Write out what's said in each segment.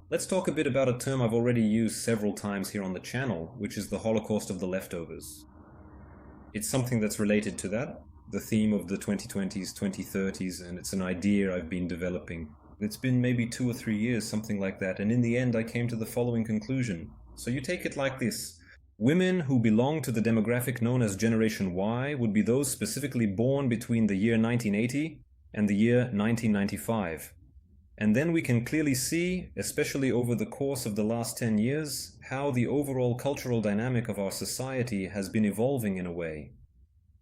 Let's talk a bit about a term I've already used several times here on the channel, which is the Holocaust of the leftovers. It's something that's related to that, the theme of the 2020s, 2030s, and it's an idea I've been developing. It's been maybe 2 or 3 years, something like that, and in the end I came to the following conclusion. So you take it like this. Women who belong to the demographic known as Generation Y would be those specifically born between the year 1980 and the year 1995. And then we can clearly see, especially over the course of the last 10 years, how the overall cultural dynamic of our society has been evolving in a way.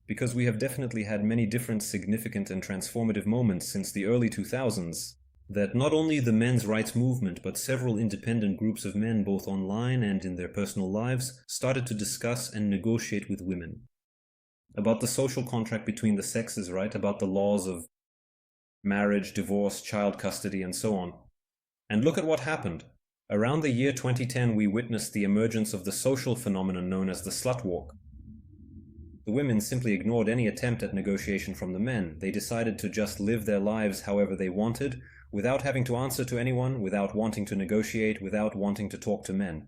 Because we have definitely had many different significant and transformative moments since the early 2000s, that not only the men's rights movement, but several independent groups of men, both online and in their personal lives, started to discuss and negotiate with women. About the social contract between the sexes, right? About the laws of marriage, divorce, child custody, and so on. And look at what happened. Around the year 2010, we witnessed the emergence of the social phenomenon known as the slut walk. The women simply ignored any attempt at negotiation from the men. They decided to just live their lives however they wanted, without having to answer to anyone, without wanting to negotiate, without wanting to talk to men.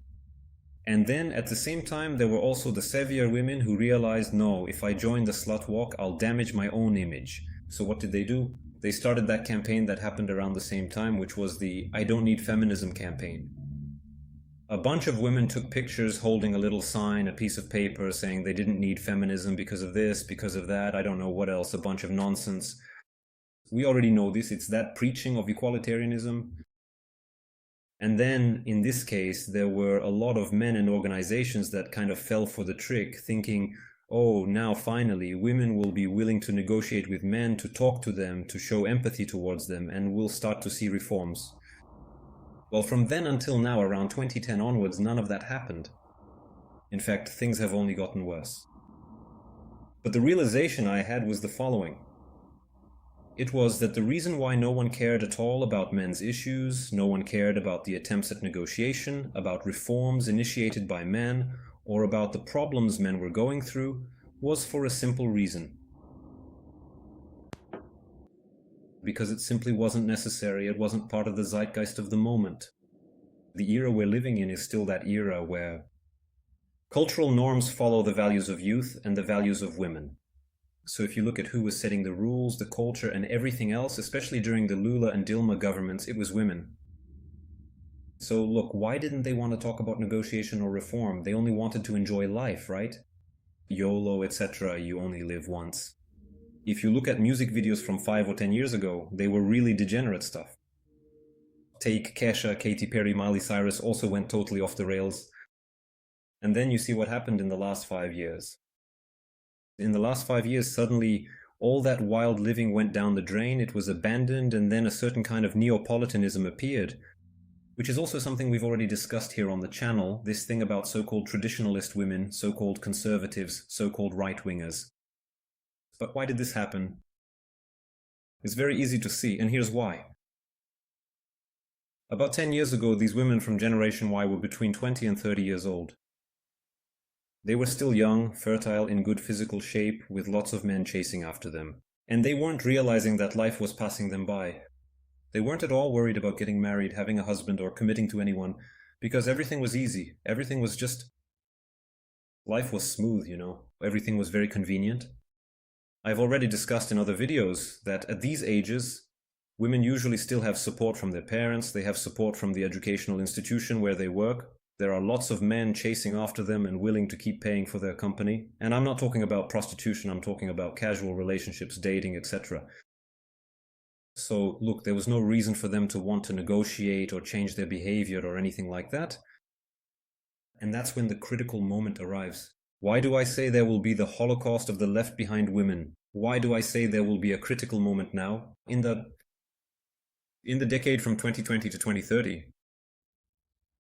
And then, at the same time, there were also the savvier women who realized, no, if I join the slut walk, I'll damage my own image. So what did they do? They started that campaign that happened around the same time, which was the I Don't Need Feminism campaign. A bunch of women took pictures holding a little sign, a piece of paper saying they didn't need feminism because of this, because of that, I don't know what else, a bunch of nonsense. We already know this, it's that preaching of equalitarianism. And then, in this case, there were a lot of men and organizations that kind of fell for the trick, thinking, oh, now finally, women will be willing to negotiate with men, to talk to them, to show empathy towards them, and we'll start to see reforms. Well, from then until now, around 2010 onwards, none of that happened. In fact, things have only gotten worse. But the realization I had was the following. It was that the reason why no one cared at all about men's issues, no one cared about the attempts at negotiation, about reforms initiated by men, or about the problems men were going through, was for a simple reason. Because it simply wasn't necessary, it wasn't part of the zeitgeist of the moment. The era we're living in is still that era where cultural norms follow the values of youth and the values of women. So if you look at who was setting the rules, the culture, and everything else, especially during the Lula and Dilma governments, it was women. So look, why didn't they want to talk about negotiation or reform? They only wanted to enjoy life, right? YOLO, etc., you only live once. If you look at music videos from 5 or 10 years ago, they were really degenerate stuff. Take Kesha, Katy Perry, Miley Cyrus also went totally off the rails. And then you see what happened in the last 5 years. In the last 5 years, suddenly all that wild living went down the drain, it was abandoned, and then a certain kind of Neapolitanism appeared, which is also something we've already discussed here on the channel, this thing about so-called traditionalist women, so-called conservatives, so-called right-wingers. But why did this happen? It's very easy to see, and here's why. About 10 years ago, these women from Generation Y were between 20 and 30 years old. They were still young, fertile, in good physical shape, with lots of men chasing after them. And they weren't realizing that life was passing them by. They weren't at all worried about getting married, having a husband, or committing to anyone, because everything was easy. Everything was just... life was smooth, you know. Everything was very convenient. I've already discussed in other videos that at these ages, women usually still have support from their parents, they have support from the educational institution where they work. There are lots of men chasing after them and willing to keep paying for their company. And I'm not talking about prostitution, I'm talking about casual relationships, dating, etc. So, look, there was no reason for them to want to negotiate or change their behavior or anything like that. And that's when the critical moment arrives. Why do I say there will be the Holocaust of the left behind women? Why do I say there will be a critical moment now? In the decade from 2020 to 2030.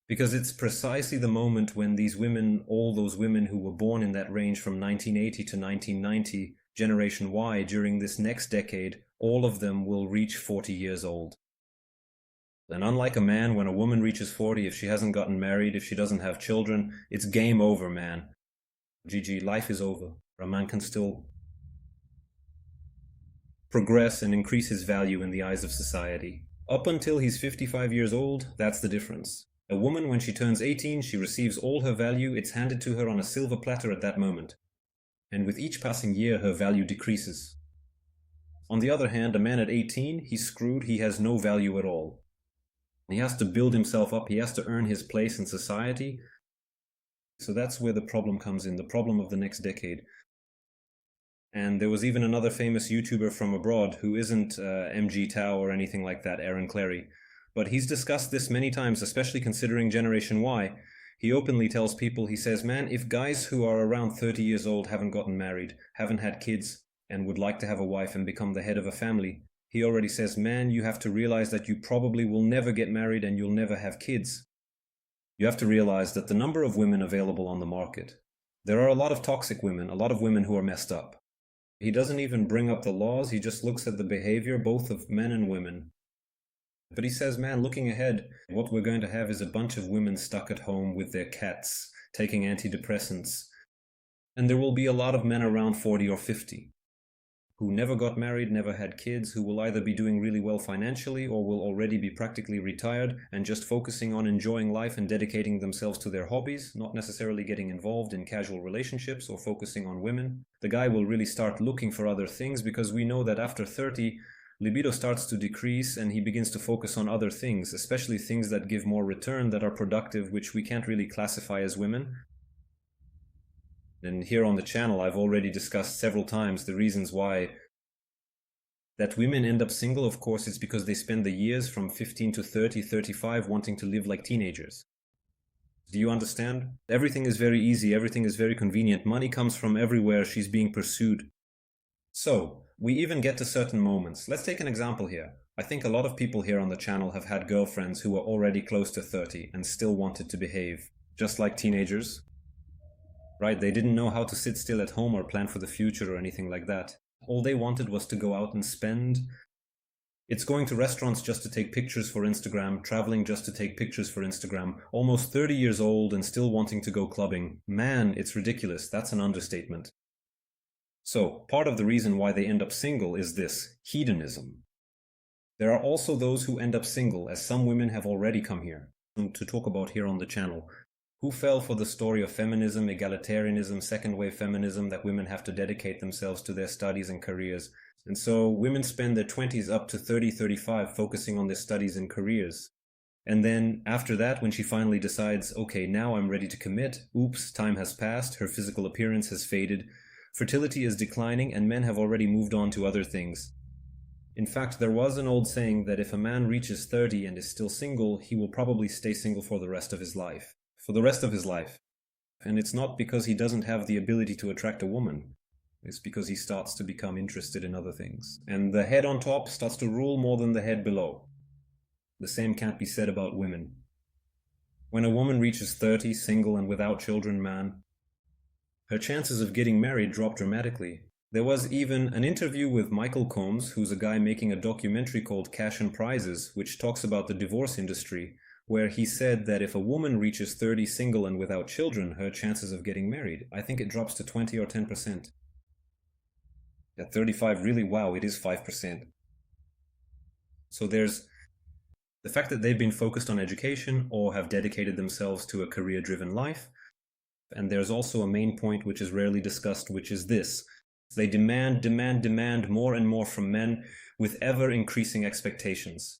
Because it's precisely the moment when these women, all those women who were born in that range from 1980 to 1990, Generation Y, during this next decade, all of them will reach 40 years old. And unlike a man, when a woman reaches 40, if she hasn't gotten married, if she doesn't have children, it's game over, man. GG, life is over. A man can still progress and increase his value in the eyes of society. Up until he's 55 years old, that's the difference. A woman, when she turns 18, she receives all her value, it's handed to her on a silver platter at that moment. And with each passing year, her value decreases. On the other hand, a man at 18, he's screwed, he has no value at all. He has to build himself up, he has to earn his place in society. So that's where the problem comes in, the problem of the next decade. And there was even another famous YouTuber from abroad who isn't MG Tao or anything like that, Aaron Clary. But he's discussed this many times, especially considering Generation Y. He openly tells people, he says, man, if guys who are around 30 years old haven't gotten married, haven't had kids, and would like to have a wife and become the head of a family, he already says, man, you have to realize that you probably will never get married and you'll never have kids. You have to realize that the number of women available on the market, there are a lot of toxic women, a lot of women who are messed up. He doesn't even bring up the laws, he just looks at the behavior both of men and women. But he says, man, looking ahead, what we're going to have is a bunch of women stuck at home with their cats, taking antidepressants. And there will be a lot of men around 40 or 50 who never got married, never had kids, who will either be doing really well financially or will already be practically retired and just focusing on enjoying life and dedicating themselves to their hobbies, not necessarily getting involved in casual relationships or focusing on women. The guy will really start looking for other things because we know that after 30, libido starts to decrease and he begins to focus on other things, especially things that give more return, that are productive, which we can't really classify as women. And here on the channel, I've already discussed several times the reasons why that women end up single. Of course, it's because they spend the years from 15 to 30, 35 wanting to live like teenagers. Do you understand? Everything is very easy, everything is very convenient, money comes from everywhere, she's being pursued. So, we even get to certain moments. Let's take an example here. I think a lot of people here on the channel have had girlfriends who were already close to 30 and still wanted to behave, just like teenagers. Right, they didn't know how to sit still at home or plan for the future or anything like that. All they wanted was to go out and spend. It's going to restaurants just to take pictures for Instagram, traveling just to take pictures for Instagram, almost 30 years old and still wanting to go clubbing. Man, it's ridiculous. That's an understatement. So, part of the reason why they end up single is this, hedonism. There are also those who end up single, as some women have already come here to talk about here on the channel, who fell for the story of feminism, egalitarianism, second-wave feminism, that women have to dedicate themselves to their studies and careers. And so women spend their 20s up to 30, 35 focusing on their studies and careers. And then after that, when she finally decides, okay, now I'm ready to commit, oops, time has passed, her physical appearance has faded, fertility is declining, and men have already moved on to other things. In fact, there was an old saying that if a man reaches 30 and is still single, he will probably stay single for the rest of his life. For the rest of his life. And it's not because he doesn't have the ability to attract a woman. It's because he starts to become interested in other things. And the head on top starts to rule more than the head below. The same can't be said about women. When a woman reaches 30, single and without children, man, her chances of getting married drop dramatically. There was even an interview with Michael Combs, who's a guy making a documentary called Cash and Prizes, which talks about the divorce industry, where he said that if a woman reaches 30 single and without children, her chances of getting married, I think it drops to 20 or 10%. At 35, really, wow, it is 5%. So there's the fact that they've been focused on education or have dedicated themselves to a career-driven life. And there's also a main point which is rarely discussed, which is this. They demand more and more from men with ever-increasing expectations.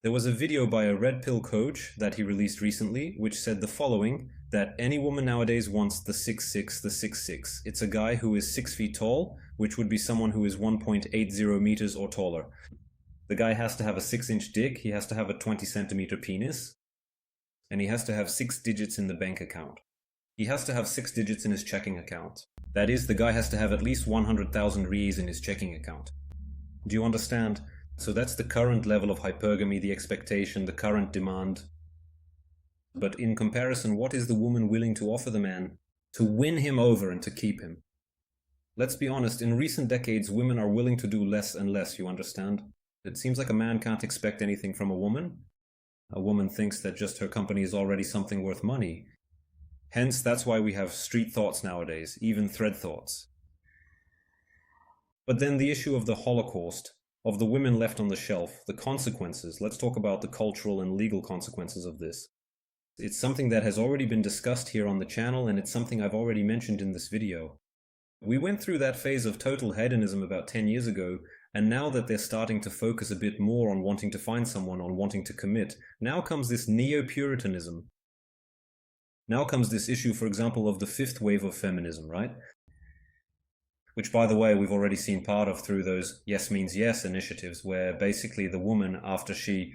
There was a video by a red pill coach that he released recently, which said the following, that any woman nowadays wants the 6'6", the 6'6". It's a guy who is 6 feet tall, which would be someone who is 1.80 meters or taller. The guy has to have a 6-inch dick, he has to have a 20-centimeter penis, and he has to have 6 digits in the bank account. He has to have 6 digits in his checking account. That is, the guy has to have at least 100,000 reais in his checking account. Do you understand? So that's the current level of hypergamy, the expectation, the current demand. But in comparison, what is the woman willing to offer the man to win him over and to keep him? Let's be honest, in recent decades, women are willing to do less and less, you understand? It seems like a man can't expect anything from a woman. A woman thinks that just her company is already something worth money. Hence, that's why we have street thoughts nowadays, even thread thoughts. But then the issue of the Holocaust. of the women left on the shelf, the consequences. Let's talk about the cultural and legal consequences of this. It's something that has already been discussed here on the channel, and it's something I've already mentioned in this video. We went through that phase of total hedonism about 10 years ago, and now that they're starting to focus a bit more on wanting to find someone, on wanting to commit, now comes this neo-Puritanism. Now comes this issue, for example, of the fifth wave of feminism, right? Which, by the way, we've already seen part of through those yes means yes initiatives, where basically the woman, after she,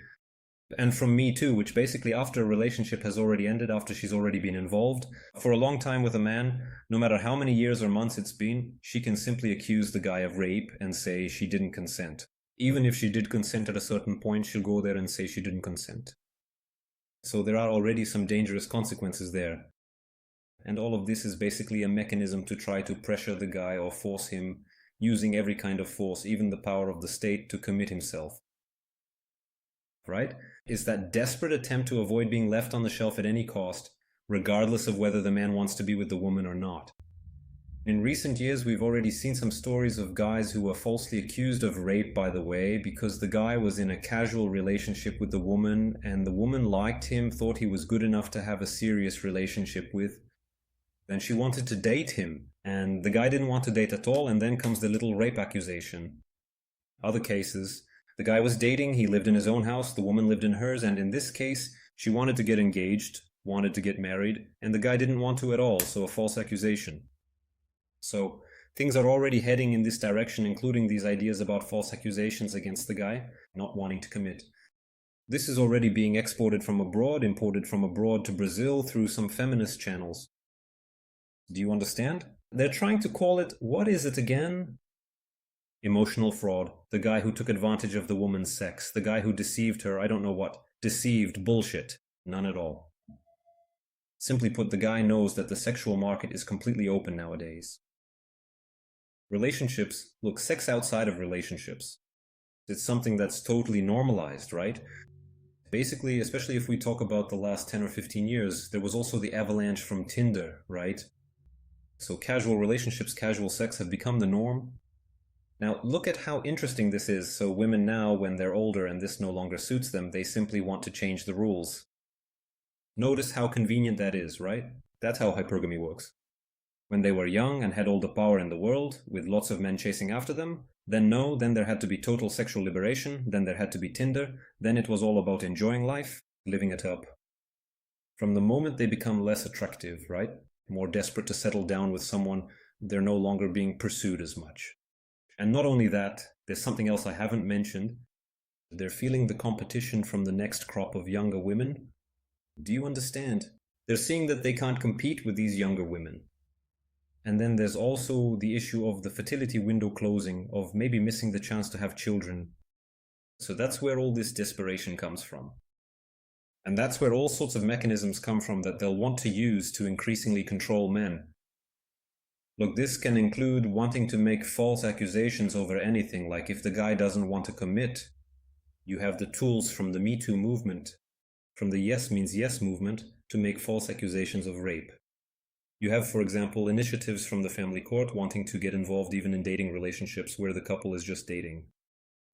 and from Me Too, which basically after a relationship has already ended, after she's already been involved for a long time with a man, no matter how many years or months it's been, she can simply accuse the guy of rape and say she didn't consent. Even if she did consent at a certain point, she'll go there and say she didn't consent. So there are already some dangerous consequences there. And all of this is basically a mechanism to try to pressure the guy or force him, using every kind of force, even the power of the state, to commit himself. Right? It's that desperate attempt to avoid being left on the shelf at any cost, regardless of whether the man wants to be with the woman or not. In recent years, we've already seen some stories of guys who were falsely accused of rape, by the way, because the guy was in a casual relationship with the woman, and the woman liked him, thought he was good enough to have a serious relationship with. Then she wanted to date him, and the guy didn't want to date at all, and then comes the little rape accusation. Other cases, the guy was dating, he lived in his own house, the woman lived in hers, and in this case, she wanted to get engaged, wanted to get married, and the guy didn't want to at all, so a false accusation. So things are already heading in this direction, including these ideas about false accusations against the guy not wanting to commit. This is already being exported from abroad, imported from abroad to Brazil through some feminist channels. Do you understand? They're trying to call it, what is it again? Emotional fraud. The guy who took advantage of the woman's sex. The guy who deceived her, I don't know what. Deceived, bullshit. None at all. Simply put, the guy knows that the sexual market is completely open nowadays. Relationships, look, sex outside of relationships. It's something that's totally normalized, right? Basically, especially if we talk about the last 10 or 15 years, there was also the avalanche from Tinder, right? So casual relationships, casual sex have become the norm. Now, look at how interesting this is. So women now, when they're older and this no longer suits them, they simply want to change the rules. Notice how convenient that is, right? That's how hypergamy works. When they were young and had all the power in the world, with lots of men chasing after them, then there had to be total sexual liberation, then there had to be Tinder, then it was all about enjoying life, living it up. From the moment they become less attractive, right? More desperate to settle down with someone, they're no longer being pursued as much. And not only that, there's something else I haven't mentioned. They're feeling the competition from the next crop of younger women. Do you understand? They're seeing that they can't compete with these younger women. And then there's also the issue of the fertility window closing, of maybe missing the chance to have children. So that's where all this desperation comes from. And that's where all sorts of mechanisms come from that they'll want to use to increasingly control men. Look, this can include wanting to make false accusations over anything, like if the guy doesn't want to commit, you have the tools from the Me Too movement, from the yes means yes movement, to make false accusations of rape. You have, for example, initiatives from the family court wanting to get involved even in dating relationships where the couple is just dating.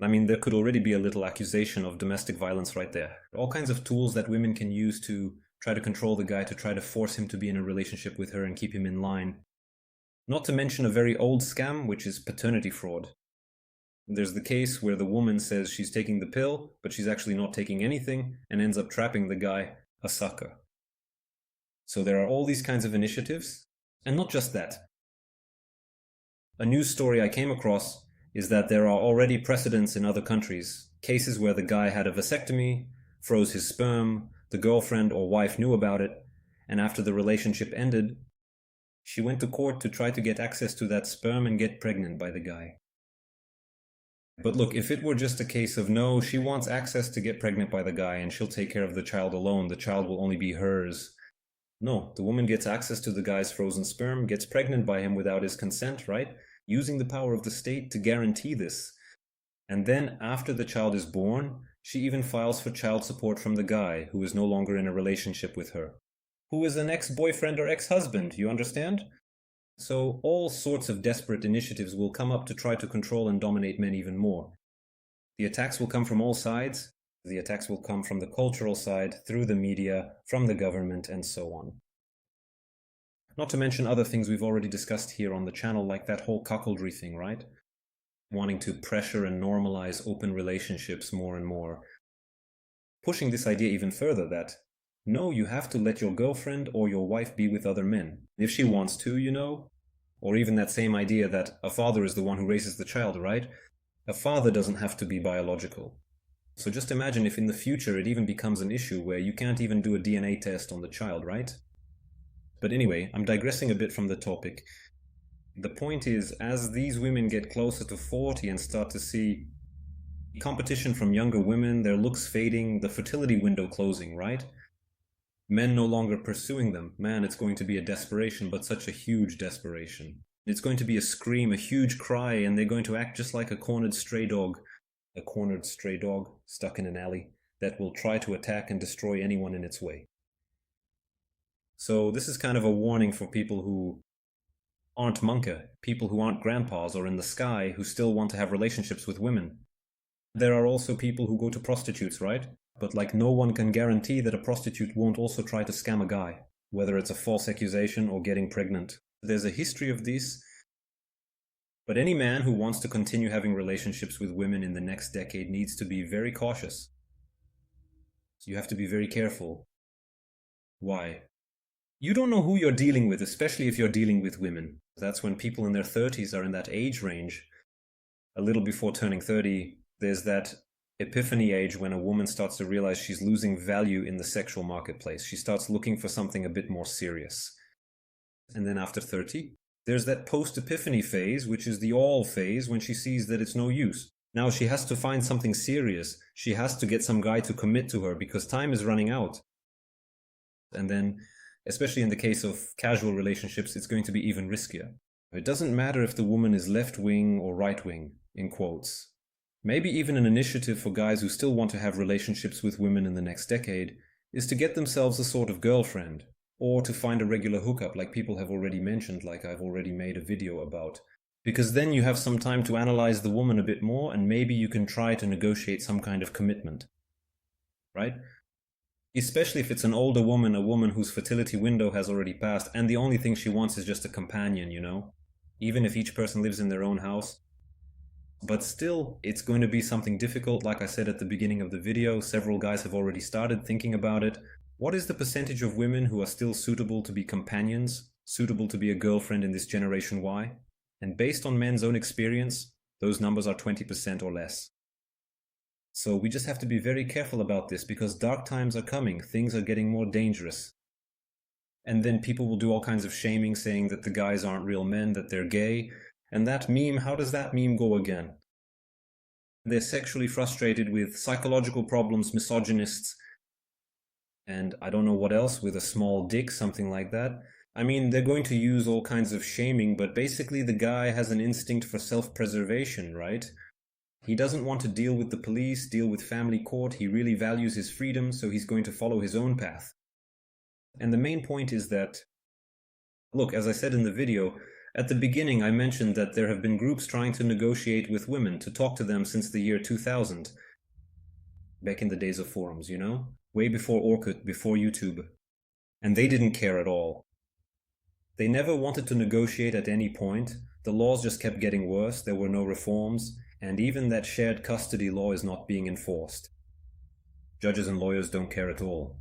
I mean, there could already be a little accusation of domestic violence right there. All kinds of tools that women can use to try to control the guy, to try to force him to be in a relationship with her and keep him in line. Not to mention a very old scam, which is paternity fraud. There's the case where the woman says she's taking the pill, but she's actually not taking anything, and ends up trapping the guy, a sucker. So there are all these kinds of initiatives, and not just that. A news story I came across is that there are already precedents in other countries, cases where the guy had a vasectomy, froze his sperm, the girlfriend or wife knew about it, and after the relationship ended, she went to court to try to get access to that sperm and get pregnant by the guy. But look, if it were just a case of no, she wants access to get pregnant by the guy and she'll take care of the child alone, the child will only be hers. No, the woman gets access to the guy's frozen sperm, gets pregnant by him without his consent, right? Using the power of the state to guarantee this. And then after the child is born, she even files for child support from the guy who is no longer in a relationship with her, who is an ex-boyfriend or ex-husband, you understand? So all sorts of desperate initiatives will come up to try to control and dominate men even more. The attacks will come from all sides. The attacks will come from the cultural side, through the media, from the government, and so on. Not to mention other things we've already discussed here on the channel, like that whole cuckoldry thing, right? Wanting to pressure and normalize open relationships more and more. Pushing this idea even further that, no, you have to let your girlfriend or your wife be with other men. If she wants to, you know? Or even that same idea that a father is the one who raises the child, right? A father doesn't have to be biological. So just imagine if in the future it even becomes an issue where you can't even do a DNA test on the child, right? But anyway, I'm digressing a bit from the topic. The point is, as these women get closer to 40 and start to see competition from younger women, their looks fading, the fertility window closing, right? Men no longer pursuing them. Man, it's going to be a desperation, but such a huge desperation. It's going to be a scream, a huge cry, and they're going to act just like a cornered stray dog stuck in an alley that will try to attack and destroy anyone in its way. So this is kind of a warning for people who aren't Monka, people who aren't grandpas or in the sky who still want to have relationships with women. There are also people who go to prostitutes, right? But like no one can guarantee that a prostitute won't also try to scam a guy, whether it's a false accusation or getting pregnant. There's a history of this. But any man who wants to continue having relationships with women in the next decade needs to be very cautious. You have to be very careful. Why? You don't know who you're dealing with, especially if you're dealing with women. That's when people in their 30s are in that age range. A little before turning 30, there's that epiphany age when a woman starts to realize she's losing value in the sexual marketplace. She starts looking for something a bit more serious. And then after 30, there's that post-epiphany phase, which is the all phase, when she sees that it's no use. Now she has to find something serious. She has to get some guy to commit to her because time is running out. And then, especially in the case of casual relationships, it's going to be even riskier. It doesn't matter if the woman is left-wing or right-wing, in quotes. Maybe even an initiative for guys who still want to have relationships with women in the next decade is to get themselves a sort of girlfriend, or to find a regular hookup like people have already mentioned, like I've already made a video about. Because then you have some time to analyze the woman a bit more and maybe you can try to negotiate some kind of commitment. Right? Especially if it's an older woman, a woman whose fertility window has already passed, and the only thing she wants is just a companion, you know? Even if each person lives in their own house. But still, it's going to be something difficult. Like I said at the beginning of the video, several guys have already started thinking about it. What is the percentage of women who are still suitable to be companions, suitable to be a girlfriend in this Generation Y? And based on men's own experience, those numbers are 20% or less. So we just have to be very careful about this because dark times are coming, things are getting more dangerous. And then people will do all kinds of shaming, saying that the guys aren't real men, that they're gay. And that meme, how does that meme go again? They're sexually frustrated with psychological problems, misogynists, and I don't know what else, with a small dick, something like that. I mean, they're going to use all kinds of shaming, but basically the guy has an instinct for self-preservation, right? He doesn't want to deal with the police, deal with family court. He really values his freedom, so he's going to follow his own path. And the main point is that, look, as I said in the video, at the beginning I mentioned that there have been groups trying to negotiate with women, to talk to them since the year 2000. Back in the days of forums, you know? Way before Orkut, before YouTube. And they didn't care at all. They never wanted to negotiate at any point. The laws just kept getting worse, there were no reforms, and even that shared custody law is not being enforced. Judges and lawyers don't care at all.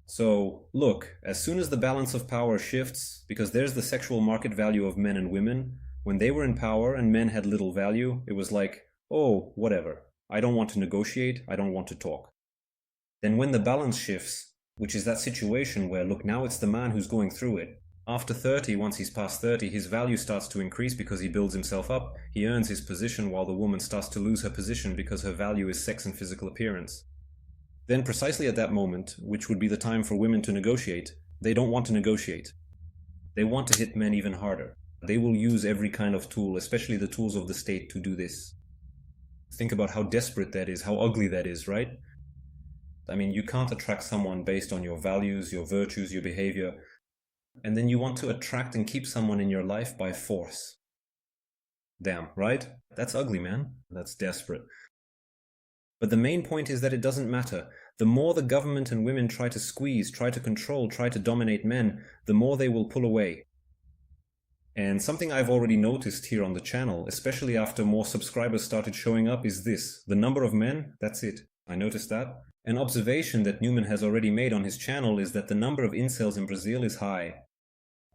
So, look, as soon as the balance of power shifts, because there's the sexual market value of men and women, when they were in power and men had little value, it was like, oh, whatever, I don't want to negotiate, I don't want to talk. Then when the balance shifts, which is that situation where, look, now it's the man who's going through it. After 30, once he's past 30, his value starts to increase because he builds himself up, he earns his position while the woman starts to lose her position because her value is sex and physical appearance. Then precisely at that moment, which would be the time for women to negotiate, they don't want to negotiate. They want to hit men even harder. They will use every kind of tool, especially the tools of the state, to do this. Think about how desperate that is, how ugly that is, right? I mean, you can't attract someone based on your values, your virtues, your behavior, and then you want to attract and keep someone in your life by force. Damn, right? That's ugly, man. That's desperate. But the main point is that it doesn't matter. The more the government and women try to squeeze, try to control, try to dominate men, the more they will pull away. And something I've already noticed here on the channel, especially after more subscribers started showing up, is this. The number of men, that's it. I noticed that. An observation that Newman has already made on his channel is that the number of incels in Brazil is high.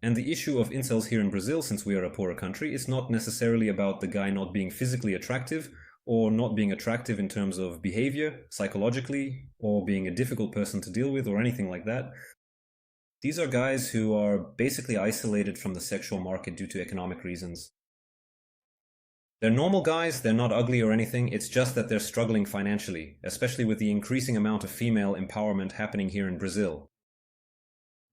And the issue of incels here in Brazil, since we are a poorer country, is not necessarily about the guy not being physically attractive, or not being attractive in terms of behavior, psychologically, or being a difficult person to deal with, or anything like that. These are guys who are basically isolated from the sexual market due to economic reasons. They're normal guys, they're not ugly or anything, it's just that they're struggling financially, especially with the increasing amount of female empowerment happening here in Brazil.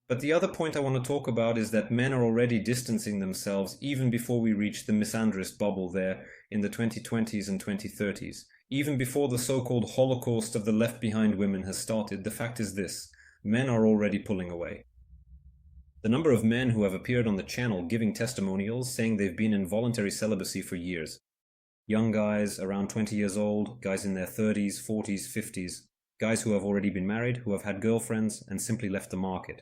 But the other point I want to talk about is that men are already distancing themselves even before we reach the misandrist bubble there in the 2020s and 2030s. Even before the so-called Holocaust of the left behind women has started, the fact is this: men are already pulling away. The number of men who have appeared on the channel giving testimonials saying they've been in voluntary celibacy for years. Young guys around 20 years old, guys in their 30s, 40s, 50s, guys who have already been married, who have had girlfriends and simply left the market.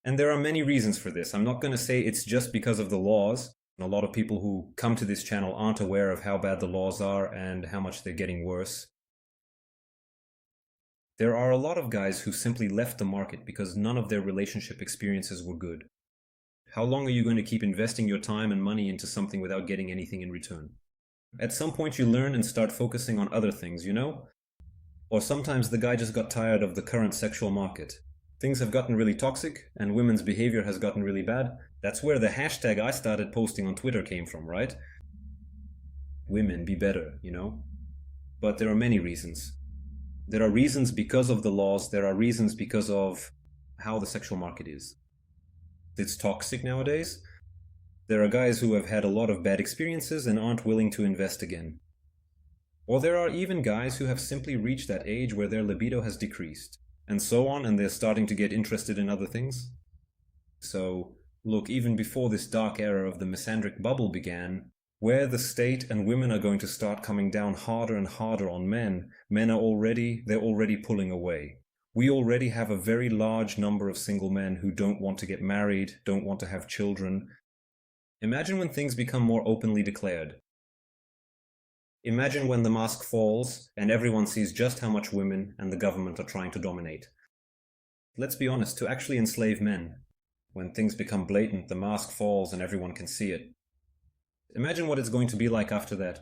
And there are many reasons for this. I'm not going to say it's just because of the laws. A lot of people who come to this channel aren't aware of how bad the laws are and how much they're getting worse. There are a lot of guys who simply left the market because none of their relationship experiences were good. How long are you going to keep investing your time and money into something without getting anything in return? At some point you learn and start focusing on other things, you know? Or sometimes the guy just got tired of the current sexual market. Things have gotten really toxic and women's behavior has gotten really bad. That's where the hashtag I started posting on Twitter came from, right? Women be better, you know? But there are many reasons. There are reasons because of the laws, there are reasons because of how the sexual market is. It's toxic nowadays. There are guys who have had a lot of bad experiences and aren't willing to invest again. Or there are even guys who have simply reached that age where their libido has decreased, and so on, and they're starting to get interested in other things. So, look, even before this dark era of the misandric bubble began, where the state and women are going to start coming down harder and harder on men, they're already pulling away. We already have a very large number of single men who don't want to get married, don't want to have children. Imagine when things become more openly declared. Imagine when the mask falls and everyone sees just how much women and the government are trying to dominate. Let's be honest, to actually enslave men, when things become blatant, the mask falls and everyone can see it. Imagine what it's going to be like after that.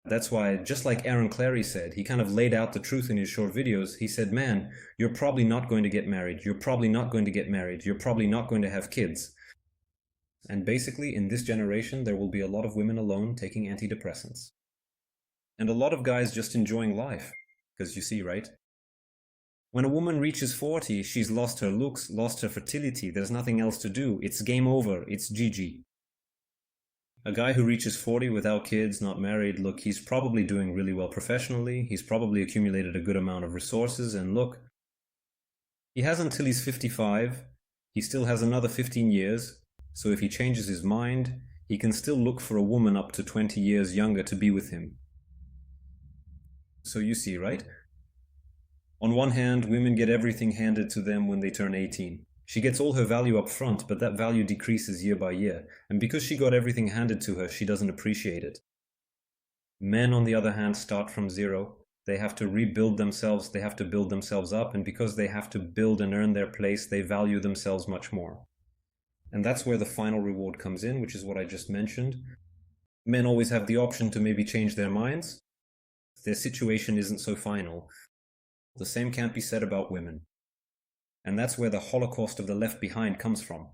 That's why, just like Aaron Clary said, he kind of laid out the truth in his short videos. He said, man, you're probably not going to get married, you're probably not going to get married, you're probably not going to have kids. And basically, in this generation, there will be a lot of women alone taking antidepressants. And a lot of guys just enjoying life. Because you see, right? When a woman reaches 40, she's lost her looks, lost her fertility, there's nothing else to do. It's game over, it's GG. A guy who reaches 40 without kids, not married, look, he's probably doing really well professionally, he's probably accumulated a good amount of resources, and look, he has until he's 55, he still has another 15 years, so if he changes his mind, he can still look for a woman up to 20 years younger to be with him. So you see, right? On one hand, women get everything handed to them when they turn 18. She gets all her value up front, but that value decreases year by year, and because she got everything handed to her, she doesn't appreciate it. Men, on the other hand, start from zero. They have to rebuild themselves, they have to build themselves up, and because they have to build and earn their place, they value themselves much more. And that's where the final reward comes in, which is what I just mentioned. Men always have the option to maybe change their minds. Their situation isn't so final. The same can't be said about women. And that's where the Holocaust of the left behind comes from.